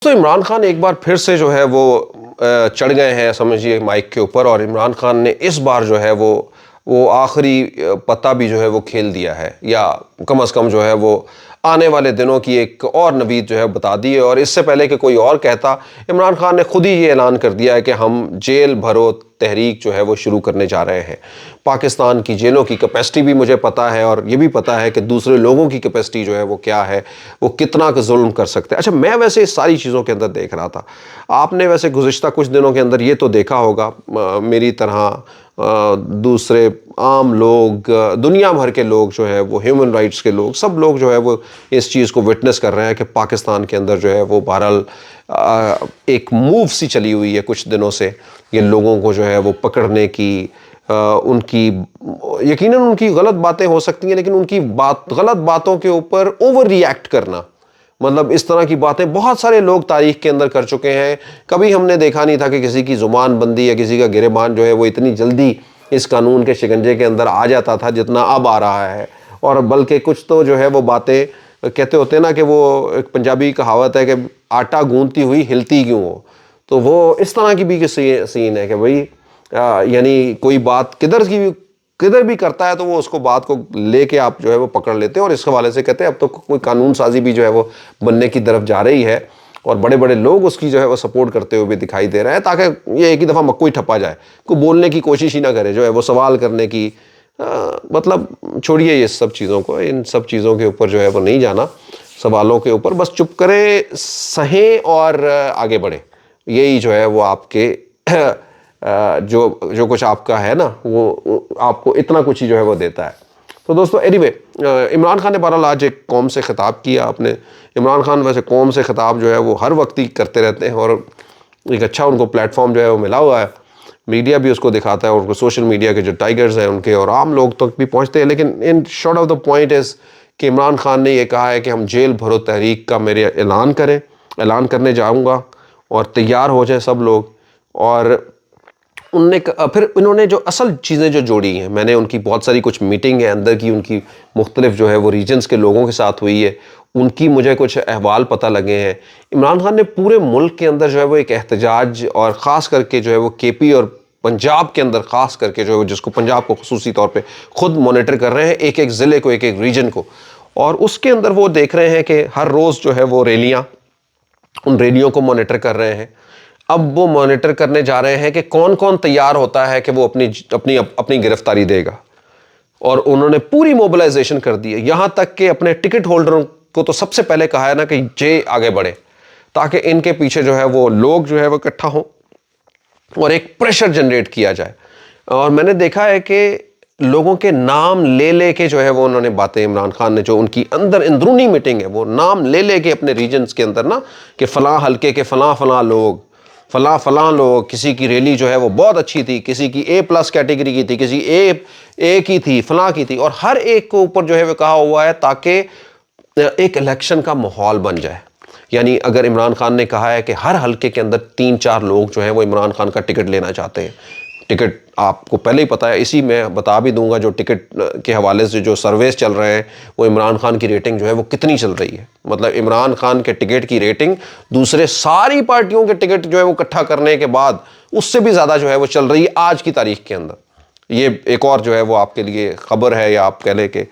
دوستو عمران خان ایک بار پھر سے جو ہے وہ چڑھ گئے ہیں سمجھیے مائک کے اوپر، اور عمران خان نے اس بار جو ہے وہ آخری پتہ بھی جو ہے وہ کھیل دیا ہے، یا کم از کم جو ہے وہ آنے والے دنوں کی ایک اور نوید جو ہے بتا دی ہے۔ اور اس سے پہلے کہ کوئی اور کہتا، عمران خان نے خود ہی یہ اعلان کر دیا ہے کہ ہم جیل بھرو تحریک جو ہے وہ شروع کرنے جا رہے ہیں۔ پاکستان کی جیلوں کی کیپیسٹی بھی مجھے پتہ ہے، اور یہ بھی پتہ ہے کہ دوسرے لوگوں کی کیپیسٹی جو ہے وہ کیا ہے، وہ کتنا کا ظلم کر سکتے ہیں۔ اچھا، میں ویسے اس ساری چیزوں کے اندر دیکھ رہا تھا، آپ نے ویسے گزشتہ کچھ دنوں کے اندر یہ تو دیکھا ہوگا، میری طرح دوسرے عام لوگ، دنیا بھر کے لوگ جو ہے وہ ہیومن رائٹس کے لوگ، سب لوگ جو ہے وہ اس چیز کو وٹنس کر رہے ہیں کہ پاکستان کے اندر جو ہے وہ بہرحال ایک موو سی چلی ہوئی ہے کچھ دنوں سے، یہ لوگوں کو جو ہے وہ پکڑنے کی، ان کی یقیناً ان کی غلط باتیں ہو سکتی ہیں، لیکن ان کی غلط باتوں کے اوپر اوور ری ایکٹ کرنا، مطلب اس طرح کی باتیں بہت سارے لوگ تاریخ کے اندر کر چکے ہیں۔ کبھی ہم نے دیکھا نہیں تھا کہ کسی کی زبان بندی یا کسی کا گریبان جو ہے وہ اتنی جلدی اس قانون کے شکنجے کے اندر آ جاتا تھا جتنا اب آ رہا ہے۔ اور بلکہ کچھ تو جو ہے وہ باتیں کہتے ہوتے ہیں نا کہ وہ ایک پنجابی کہاوت ہے کہ آٹا گوندتی ہوئی ہلتی کیوں ہو، تو وہ اس طرح کی بھی سین ہے کہ بھئی یعنی کوئی بات کدھر بھی کرتا ہے تو وہ اس کو بات کو لے کے آپ جو ہے وہ پکڑ لیتے ہیں، اور اس حوالے سے کہتے ہیں اب تو کوئی قانون سازی بھی جو ہے وہ بننے کی طرف جا رہی ہے، اور بڑے بڑے لوگ اس کی جو ہے وہ سپورٹ کرتے ہوئے بھی دکھائی دے رہے ہیں، تاکہ یہ ایک ہی دفعہ مکوئی ٹھپا جائے، کوئی بولنے کی کوشش ہی نہ کرے، جو ہے وہ سوال کرنے کی، مطلب چھوڑیے یہ سب چیزوں کو، ان سب چیزوں کے اوپر جو ہے وہ نہیں جانا، سوالوں کے اوپر بس چپ کرے، سہیں اور آگے بڑھے، یہی جو ہے وہ آپ کے جو کچھ آپ کا ہے نا، وہ آپ کو اتنا کچھ ہی جو ہے وہ دیتا ہے۔ تو دوستو اینی وے، عمران خان نے بہرحال آج ایک قوم سے خطاب کیا اپنے۔ عمران خان ویسے قوم سے خطاب جو ہے وہ ہر وقت ہی کرتے رہتے ہیں، اور ایک اچھا ان کو پلیٹ فارم جو ہے وہ ملا ہوا ہے، میڈیا بھی اس کو دکھاتا ہے، اور سوشل میڈیا کے جو ٹائیگرز ہیں ان کے اور عام لوگ تک بھی پہنچتے ہیں۔ لیکن in short of the point is کہ عمران خان نے یہ کہا ہے کہ ہم جیل بھرو تحریک کا میرے اعلان کرنے جاؤں گا، اور تیار ہو جائیں سب لوگ۔ اور پھر انہوں نے جو اصل چیزیں جو جوڑی ہیں، میں نے ان کی بہت ساری کچھ میٹنگ ہے اندر کی، ان کی مختلف جو ہے وہ ریجنز کے لوگوں کے ساتھ ہوئی ہے، ان کی مجھے کچھ احوال پتہ لگے ہیں۔ عمران خان نے پورے ملک کے اندر جو ہے وہ ایک احتجاج، اور خاص کر کے جو ہے وہ کے پی اور پنجاب کے اندر خاص کر کے جو ہے وہ، جس کو پنجاب کو خصوصی طور پہ خود مانیٹر کر رہے ہیں، ایک ایک ضلع کو، ایک ایک ریجن کو، اور اس کے اندر وہ دیکھ رہے ہیں کہ ہر روز جو ہے وہ ریلیاں، ان ریلیوں کو مانیٹر کر رہے ہیں۔ اب وہ مانیٹر کرنے جا رہے ہیں کہ کون کون تیار ہوتا ہے کہ وہ اپنی گرفتاری دے گا، اور انہوں نے پوری موبلائزیشن کر دی ہے، یہاں تک کہ اپنے ٹکٹ ہولڈروں کو تو سب سے پہلے کہا ہے نا کہ آگے بڑھے، تاکہ ان کے پیچھے جو ہے وہ لوگ جو ہے وہ اکٹھا ہوں اور ایک پریشر جنریٹ کیا جائے۔ اور میں نے دیکھا ہے کہ لوگوں کے نام لے لے کے جو ہے وہ انہوں نے باتیں، عمران خان نے جو ان کی اندرونی میٹنگ ہے، وہ نام لے لے کے اپنے ریجنز کے اندر نا، کہ فلاں حلقے کے فلاں لوگ، فلاں لوگ، کسی کی ریلی جو ہے وہ بہت اچھی تھی، کسی کی A+ کیٹیگری کی تھی، کسی اے کی تھی، فلاں کی تھی، اور ہر ایک کو اوپر جو ہے وہ کہا ہوا ہے تاکہ ایک الیکشن کا ماحول بن جائے۔ یعنی اگر عمران خان نے کہا ہے کہ ہر حلقے کے اندر 3-4 لوگ جو ہیں وہ عمران خان کا ٹکٹ لینا چاہتے ہیں، ٹکٹ آپ کو پہلے ہی پتہ ہے، اسی میں بتا بھی دوں گا، جو ٹکٹ کے حوالے سے جو سرویز چل رہے ہیں، وہ عمران خان کی ریٹنگ جو ہے وہ کتنی چل رہی ہے، مطلب عمران خان کے ٹکٹ کی ریٹنگ دوسرے ساری پارٹیوں کے ٹکٹ جو ہے وہ اکٹھا کرنے کے بعد اس سے بھی زیادہ جو ہے وہ چل رہی ہے آج کی تاریخ کے اندر۔ یہ ایک اور جو ہے وہ آپ کے لیے خبر ہے، یا آپ کہہ لیں کہ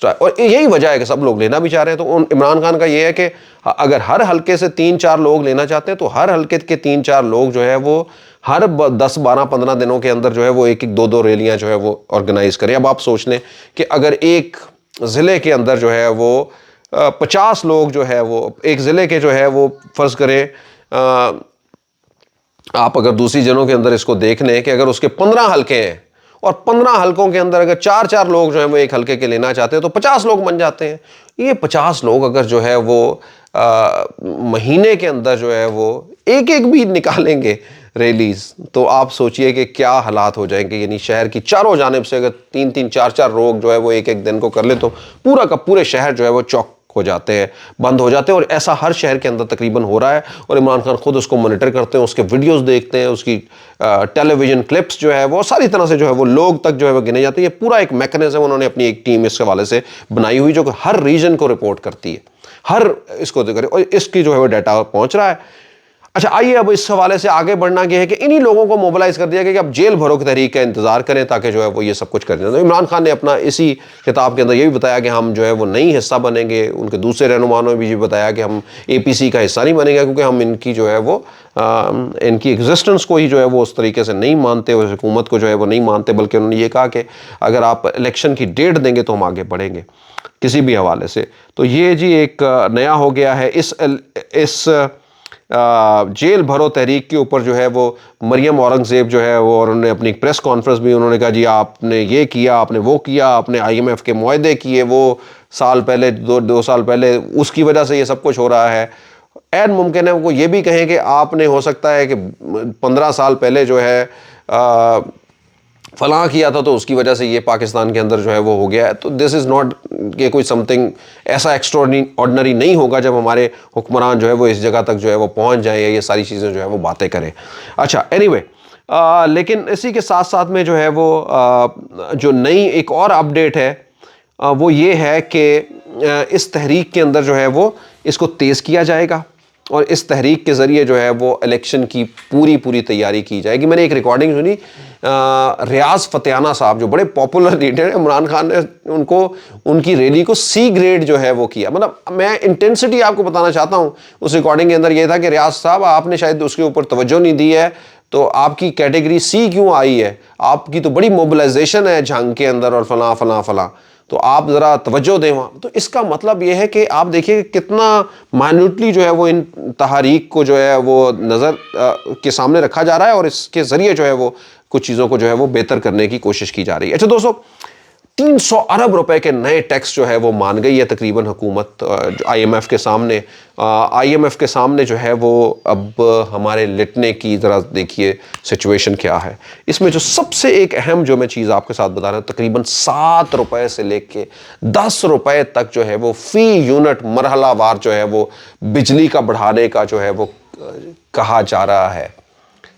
اور یہی وجہ ہے کہ سب لوگ لینا بھی چاہ رہے ہیں۔ تو عمران خان کا یہ ہے کہ اگر ہر حلقے سے 3-4 لوگ لینا چاہتے ہیں، تو ہر حلقے کے 3-4 لوگ جو ہے وہ ہر 10-12-15 دنوں کے اندر جو ہے وہ 1-2 ریلیاں جو ہے وہ آرگنائز کریں۔ اب آپ سوچ لیں کہ اگر ایک ضلع کے اندر جو ہے وہ 50 لوگ جو ہے وہ ایک ضلع کے جو ہے وہ فرض کریں، آپ اگر دوسری جنوں کے اندر اس کو دیکھ لیں کہ اگر اس کے 15 حلقے ہیں، اور 15 حلقوں کے اندر اگر 4-4 لوگ جو ہیں وہ ایک حلقے کے لینا چاہتے ہیں، تو 50 لوگ بن جاتے ہیں۔ یہ 50 لوگ اگر جو ہے وہ مہینے کے اندر جو ہے وہ ایک بھی نکالیں گے ریلیز، تو آپ سوچئے کہ کیا حالات ہو جائیں گے۔ یعنی شہر کی چاروں جانب سے اگر 3-3 4-4 لوگ جو ہے وہ ایک دن کو کر لیں، تو پورا کا پورے شہر جو ہے وہ چوک ہو جاتے ہیں، بند ہو جاتے ہیں، اور ایسا ہر شہر کے اندر تقریباً ہو رہا ہے۔ اور عمران خان خود اس کو مانیٹر کرتے ہیں، اس کے ویڈیوز دیکھتے ہیں، اس کی ٹیلی ویژن کلپس جو ہے وہ ساری طرح سے جو ہے وہ لوگ تک جو ہے وہ گنے جاتے ہیں۔ یہ پورا ایک میکنزم انہوں نے اپنی ایک ٹیم اس حوالے سے بنائی ہوئی، جو کہ ہر ریجن کو رپورٹ کرتی ہے، ہر اس کو دیکھ رہے، اور اس کی جو ہے وہ ڈیٹا پہنچ رہا ہے۔ اچھا آئیے اب اس حوالے سے آگے بڑھنا یہ ہے کہ انہی لوگوں کو موبلائز کر دیا گیا کہ اب جیل بھرو کی تحریک کا انتظار کریں تاکہ جو ہے وہ یہ سب کچھ کر دیں. تو عمران خان نے اپنا اسی خطاب کے اندر یہ بھی بتایا کہ ہم جو ہے وہ نئی حصہ بنیں گے. ان کے دوسرے رہنماؤں نے بھی یہ بتایا کہ ہم APC کا حصہ نہیں بنیں گے کیونکہ ہم ان کی جو ہے وہ ان کی ایگزسٹنس کو ہی جو ہے وہ اس طریقے سے نہیں مانتے, اس حکومت کو جو ہے وہ نہیں مانتے, بلکہ انہوں نے یہ کہا کہ اگر آپ الیکشن کی ڈیٹ دیں گے تو ہم آگے بڑھیں گے کسی بھی حوالے سے. تو یہ جی ایک نیا ہو گیا ہے. اس جیل بھرو تحریک کے اوپر جو ہے وہ مریم اورنگزیب جو ہے وہ, اور انہوں نے اپنی پریس کانفرنس بھی انہوں نے کہا جی آپ نے یہ کیا, آپ نے وہ کیا, آپ نے IMF کے معاہدے کیے وہ سال پہلے, دو سال پہلے, اس کی وجہ سے یہ سب کچھ ہو رہا ہے. عین ممکن ہے وہ یہ بھی کہیں کہ آپ نے ہو سکتا ہے کہ 15 سال پہلے جو ہے فلاں کیا تھا تو اس کی وجہ سے یہ پاکستان کے اندر جو ہے وہ ہو گیا ہے. تو دس از ناٹ کہ کوئی سم تھنگ ایسا ایکسٹراڈنری نہیں ہوگا جب ہمارے حکمران جو ہے وہ اس جگہ تک جو ہے وہ پہنچ جائیں یا یہ ساری چیزیں جو ہے وہ باتیں کریں. اچھا اینی وے, لیکن اسی کے ساتھ ساتھ میں جو ہے وہ جو نئی ایک اور اپڈیٹ ہے وہ یہ ہے کہ اس تحریک کے اندر جو ہے وہ اس کو تیز کیا جائے گا اور اس تحریک کے ذریعے جو ہے وہ الیکشن کی پوری تیاری کی جائے گی. میں نے ایک ریکارڈنگ سنی, ریاض فتیانہ صاحب جو بڑے پاپولر لیڈر ہیں, عمران خان نے ان کی ریلی کو C گریڈ جو ہے وہ کیا. مطلب میں انٹینسٹی آپ کو بتانا چاہتا ہوں, اس ریکارڈنگ کے اندر یہ تھا کہ ریاض صاحب آپ نے شاید اس کے اوپر توجہ نہیں دی ہے تو آپ کی کیٹیگری C کیوں آئی ہے, آپ کی تو بڑی موبلائزیشن ہے جھنگ کے اندر اور فلاں فلاں فلاں, تو آپ ذرا توجہ دیں وہاں. تو اس کا مطلب یہ ہے کہ آپ دیکھیے کہ کتنا مائنوٹلی جو ہے وہ ان تحریک کو جو ہے وہ نظر کے سامنے رکھا جا رہا ہے اور اس کے ذریعے جو ہے وہ کچھ چیزوں کو جو ہے وہ بہتر کرنے کی کوشش کی جا رہی ہے. اچھا دوستو, 300 ارب روپے کے نئے ٹیکس جو ہے وہ مان گئی ہے تقریباً حکومت IMF کے سامنے. IMF کے سامنے جو ہے وہ اب ہمارے لٹنے کی ذرا دیکھیے سچویشن کیا ہے. اس میں جو سب سے ایک اہم جو میں چیز آپ کے ساتھ بتا رہا ہوں, تقریباً 7 روپے سے لے کے 10 روپے تک جو ہے وہ فی یونٹ مرحلہ وار جو ہے وہ بجلی کا بڑھانے کا جو ہے وہ کہا جا رہا ہے.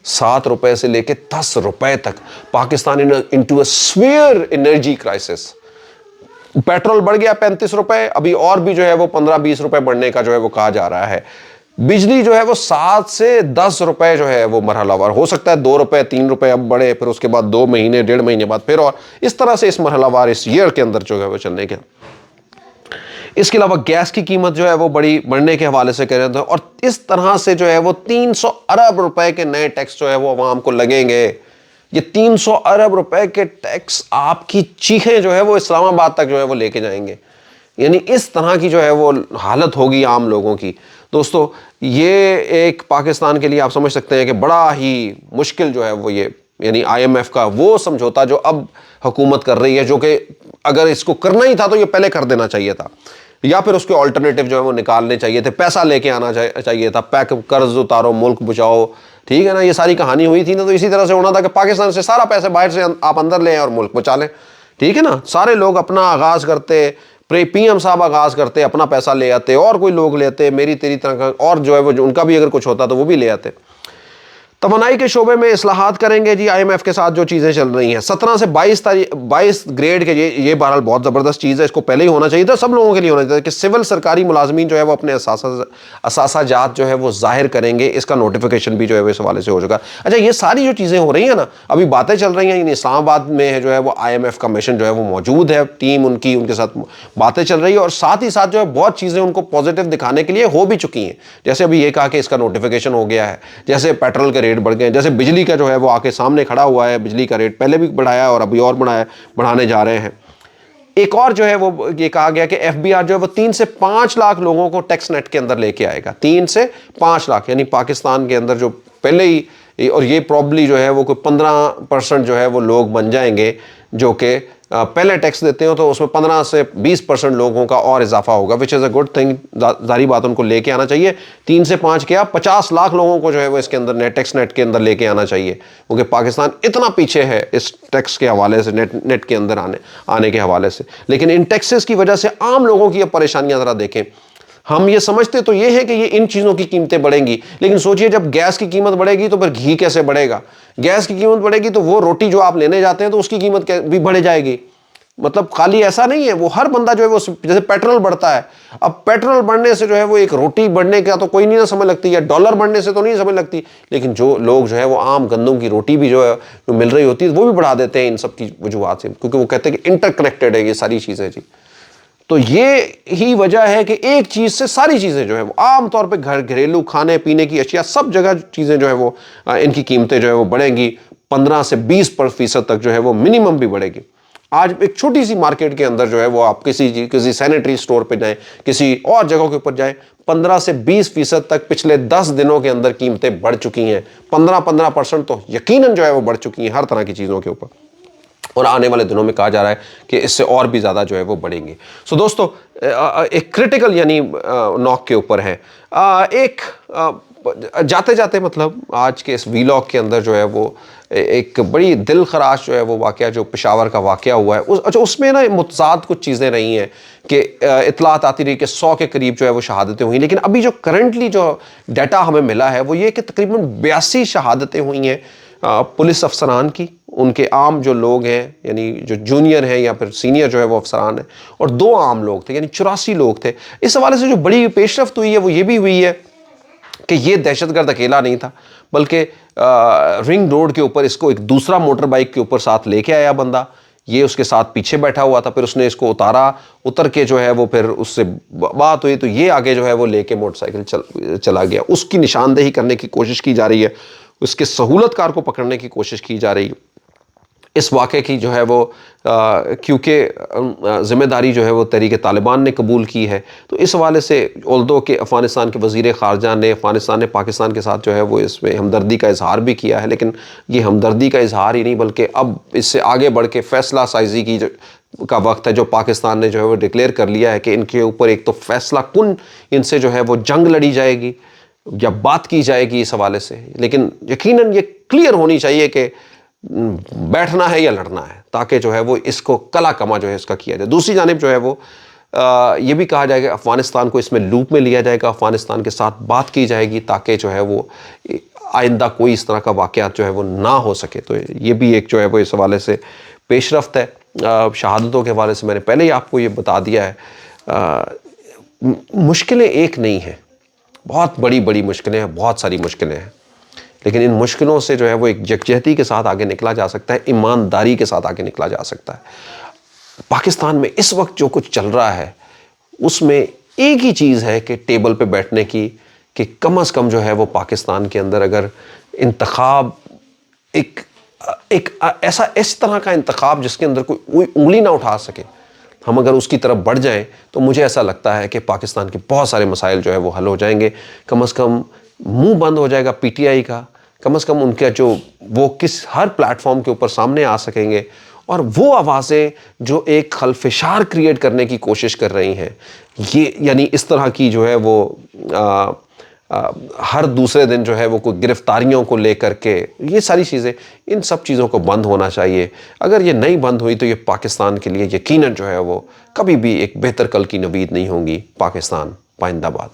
7 روپے سے لے کے 10 روپے تک پاکستان انٹو اے سیویئر انرجی کرائسس. پیٹرول بڑھ گیا 35 روپے, ابھی اور بھی جو ہے وہ 15-20 روپے بڑھنے کا جو ہے وہ کہا جا رہا ہے. بجلی جو ہے وہ 7 سے 10 روپے جو ہے وہ مرحلہ وار, ہو سکتا ہے 2 روپے 3 روپے اب بڑھے, پھر اس کے بعد 2 مہینے 1.5 مہینے بعد پھر, اور اس طرح سے اس مرحلہ وار اس ایئر کے اندر جو ہے وہ چلنے کے. اس کے علاوہ گیس کی قیمت جو ہے وہ بڑھنے کے حوالے سے کہہ رہے تھے, اور اس طرح سے جو ہے وہ 300 ارب روپے کے نئے ٹیکس جو ہے وہ عوام کو لگیں گے. یہ 300 ارب روپے کے ٹیکس آپ کی چیخیں جو ہے وہ اسلام آباد تک جو ہے وہ لے کے جائیں گے. یعنی اس طرح کی جو ہے وہ حالت ہوگی عام لوگوں کی. دوستو یہ ایک پاکستان کے لیے آپ سمجھ سکتے ہیں کہ بڑا ہی مشکل جو ہے وہ یہ, یعنی IMF کا وہ سمجھوتا جو اب حکومت کر رہی ہے, جو کہ اگر اس کو کرنا ہی تھا تو یہ پہلے کر دینا چاہیے تھا, یا پھر اس کے آلٹرنیٹیو جو ہے وہ نکالنے چاہیے تھے, پیسہ لے کے آنا چاہیے تھا, قرض اتارو ملک بچاؤ, ٹھیک ہے نا, یہ ساری کہانی ہوئی تھی نا. تو اسی طرح سے ہونا تھا کہ پاکستان سے سارا پیسے باہر سے آپ اندر لیں اور ملک بچا لیں, ٹھیک ہے نا. سارے لوگ اپنا آغاز کرتے, PM صاحب آغاز کرتے, اپنا پیسہ لے آتے, اور کوئی لوگ لیتے میری تیری طرح کا, اور جو ہے وہ ان کا بھی اگر کچھ ہوتا تو وہ بھی لے آتے. توانائی کے شعبے میں اصلاحات کریں گے جی IMF کے ساتھ جو چیزیں چل رہی ہیں. 17 سے 22 گریڈ کے یہ بہرحال بہت زبردست چیز ہے, اس کو پہلے ہی ہونا چاہیے تھا, سب لوگوں کے لیے ہونا چاہیے کہ سول سرکاری ملازمین جو ہے وہ اپنے اثاثہ جات جو ہے وہ ظاہر کریں گے. اس کا نوٹیفیکیشن بھی جو ہے وہ اس حوالے سے ہو چکا. اچھا یہ ساری جو چیزیں ہو رہی ہیں نا, ابھی باتیں چل رہی ہیں, اسلام آباد میں جو ہے وہ IMF کا مشن جو ہے وہ موجود ہے, ٹیم ان کے ساتھ باتیں چل رہی ہے, اور ساتھ ہی ساتھ جو ہے بہت چیزیں ان کو پازیٹیو دکھانے کے لیے ہو بھی چکی ہیں. جیسے ابھی یہ کہا کہ اس کا نوٹیفیکیشن ہو گیا ہے, جیسے پیٹرول کے ریٹ بڑھ گئے, جیسے بجلی کا جو ہے وہ آ کے سامنے کھڑا ہوا ہے, بجلی کا ریٹ پہلے بھی بڑھایا اور ابھی اور بڑھانے جا رہے ہیں. ایک اور جو ہے وہ یہ کہا گیا کہ FBR جو ہے وہ 3 سے 5 لاکھ لوگوں کو ٹیکس نیٹ کے اندر لے کے آئے گا. 3 سے 5 لاکھ, یعنی پاکستان کے اندر جو پہلے ہی, اور یہ پروبلی جو ہے وہ کوئی 15% جو ہے وہ لوگ بن جائیں گے جو کہ پہلے ٹیکس دیتے ہو, تو اس میں 15 سے 20% لوگوں کا اور اضافہ ہوگا, وچ از اے گڈ تھنگ. ظاہری بات ان کو لے کے آنا چاہیے. 3 سے 5 کیا 50 لاکھ لوگوں کو جو ہے وہ اس کے اندر ٹیکس نیٹ کے اندر لے کے آنا چاہیے, کیونکہ پاکستان اتنا پیچھے ہے اس ٹیکس کے حوالے سے, نیٹ کے اندر آنے کے حوالے سے. لیکن ان ٹیکسز کی وجہ سے عام لوگوں کی اب پریشانیاں ذرا دیکھیں. ہم یہ سمجھتے تو یہ ہے کہ یہ ان چیزوں کی قیمتیں بڑھیں گی, لیکن سوچئے جب گیس کی قیمت بڑھے گی تو پھر گھی کیسے بڑھے گا. گیس کی قیمت بڑھے گی تو وہ روٹی جو آپ لینے جاتے ہیں تو اس کی قیمت بھی بڑھ جائے گی. مطلب خالی ایسا نہیں ہے، وہ ہر بندہ جو ہے وہ جیسے پیٹرول بڑھتا ہے، اب پیٹرول بڑھنے سے جو ہے وہ ایک روٹی بڑھنے کا تو کوئی نہیں نہ سمجھ لگتی، یا ڈالر بڑھنے سے تو نہیں سمجھ لگتی، لیکن جو لوگ جو ہے وہ عام گندم کی روٹی بھی جو ہے جو مل رہی ہوتی ہے وہ بھی بڑھا دیتے ہیں ان سب کی وجوہات سے، کیونکہ وہ کہتے ہیں کہ انٹر کنیکٹڈ ہے یہ ساری چیزیں جی۔ تو یہ ہی وجہ ہے کہ ایک چیز سے ساری چیزیں جو ہے وہ عام طور پہ گھریلو کھانے پینے کی اشیاء سب جگہ چیزیں جو ہے وہ ان کی قیمتیں جو ہے وہ بڑھیں گی، 15 سے 20% تک جو ہے وہ منیمم بھی بڑھے گی۔ آج ایک چھوٹی سی مارکیٹ کے اندر جو ہے وہ آپ کسی سینیٹری سٹور پہ جائیں، کسی اور جگہوں کے اوپر جائیں، 15 سے 20% تک پچھلے 10 دنوں کے اندر قیمتیں بڑھ چکی ہیں، 15% تو یقیناً جو ہے وہ بڑھ چکی ہیں ہر طرح کی چیزوں کے اوپر، اور آنے والے دنوں میں کہا جا رہا ہے کہ اس سے اور بھی زیادہ جو ہے وہ بڑھیں گے۔ سو دوستو ایک کرٹیکل یعنی نوک کے اوپر ہے، ایک جاتے جاتے مطلب آج کے اس ویلاگ کے اندر جو ہے وہ ایک بڑی دل خراش جو ہے وہ واقعہ جو پشاور کا واقعہ ہوا ہے، اچھا اس میں نا متضاد کچھ چیزیں رہی ہیں کہ اطلاعات آتی رہی کہ 100 کے قریب جو ہے وہ شہادتیں ہوئیں، لیکن ابھی جو کرنٹلی جو ڈیٹا ہمیں ملا ہے وہ یہ کہ تقریباً 82 شہادتیں ہوئی ہیں پولیس افسران کی، ان کے عام جو لوگ ہیں یعنی جو جونیئر ہیں یا پھر سینئر جو ہے وہ افسران ہیں، اور 2 عام لوگ تھے، یعنی 84 لوگ تھے۔ اس حوالے سے جو بڑی پیش رفت ہوئی ہے وہ یہ بھی ہوئی ہے کہ یہ دہشت گرد اکیلا نہیں تھا، بلکہ رنگ روڈ کے اوپر اس کو ایک دوسرا موٹر بائک کے اوپر ساتھ لے کے آیا بندہ، یہ اس کے ساتھ پیچھے بیٹھا ہوا تھا، پھر اس نے اس کو اتر کے جو ہے وہ پھر اس سے بات ہوئی تو یہ آگے جو ہے وہ لے کے موٹر سائیکل چلا گیا، اس کی نشاندہی کرنے کی کوشش کی جا رہی ہے، اس کے سہولت کار کو پکڑنے کی کوشش کی جا رہی ہے۔ اس واقعے کی جو ہے وہ کیونکہ ذمہ داری جو ہے وہ تحریک طالبان نے قبول کی ہے، تو اس حوالے سے اولدو کہ افغانستان کے وزیر خارجہ نے پاکستان کے ساتھ جو ہے وہ اس میں ہمدردی کا اظہار بھی کیا ہے، لیکن یہ ہمدردی کا اظہار ہی نہیں بلکہ اب اس سے آگے بڑھ کے فیصلہ سازی کی کا وقت ہے، جو پاکستان نے جو ہے وہ ڈکلیئر کر لیا ہے کہ ان کے اوپر ایک تو فیصلہ کن ان سے جو ہے وہ جنگ لڑی جائے گی یا بات کی جائے گی اس حوالے سے، لیکن یقیناً یہ کلیئر ہونی چاہیے کہ بیٹھنا ہے یا لڑنا ہے، تاکہ جو ہے وہ اس کو کلا کما جو ہے اس کا کیا جائے۔ دوسری جانب جو ہے وہ یہ بھی کہا جائے کہ افغانستان کو اس میں لوپ میں لیا جائے گا، افغانستان کے ساتھ بات کی جائے گی تاکہ جو ہے وہ آئندہ کوئی اس طرح کا واقعات جو ہے وہ نہ ہو سکے۔ تو یہ بھی ایک جو ہے وہ اس حوالے سے پیش رفت ہے۔ شہادتوں کے حوالے سے میں نے پہلے ہی آپ کو یہ بتا دیا ہے، مشکلیں ایک نہیں ہیں، بہت بڑی بڑی مشکلیں ہیں، بہت ساری مشکلیں ہیں، لیکن ان مشکلوں سے جو ہے وہ ایک یکجہتی کے ساتھ آگے نکلا جا سکتا ہے، ایمانداری کے ساتھ آگے نکلا جا سکتا ہے۔ پاکستان میں اس وقت جو کچھ چل رہا ہے اس میں ایک ہی چیز ہے کہ ٹیبل پہ بیٹھنے کی، کہ کم از کم جو ہے وہ پاکستان کے اندر اگر انتخاب ایک ایسا اس طرح کا انتخاب جس کے اندر کوئی انگلی نہ اٹھا سکے، ہم اگر اس کی طرف بڑھ جائیں تو مجھے ایسا لگتا ہے کہ پاکستان کے بہت سارے مسائل جو ہے وہ حل ہو جائیں گے، کم از کم منہ بند ہو جائے گا پی ٹی آئی کا، کم از کم ان کا جو وہ ہر پلیٹ فارم کے اوپر سامنے آ سکیں گے، اور وہ آوازیں جو ایک خلفشار کریٹ کرنے کی کوشش کر رہی ہیں، یہ یعنی اس طرح کی جو ہے وہ ہر دوسرے دن جو ہے وہ کوئی گرفتاریوں کو لے کر کے یہ ساری چیزیں، ان سب چیزوں کو بند ہونا چاہیے۔ اگر یہ نہیں بند ہوئی تو یہ پاکستان کے لیے یقیناً جو ہے وہ کبھی بھی ایک بہتر کل کی نوید نہیں ہوں گی۔ پاکستان پائندہ باد۔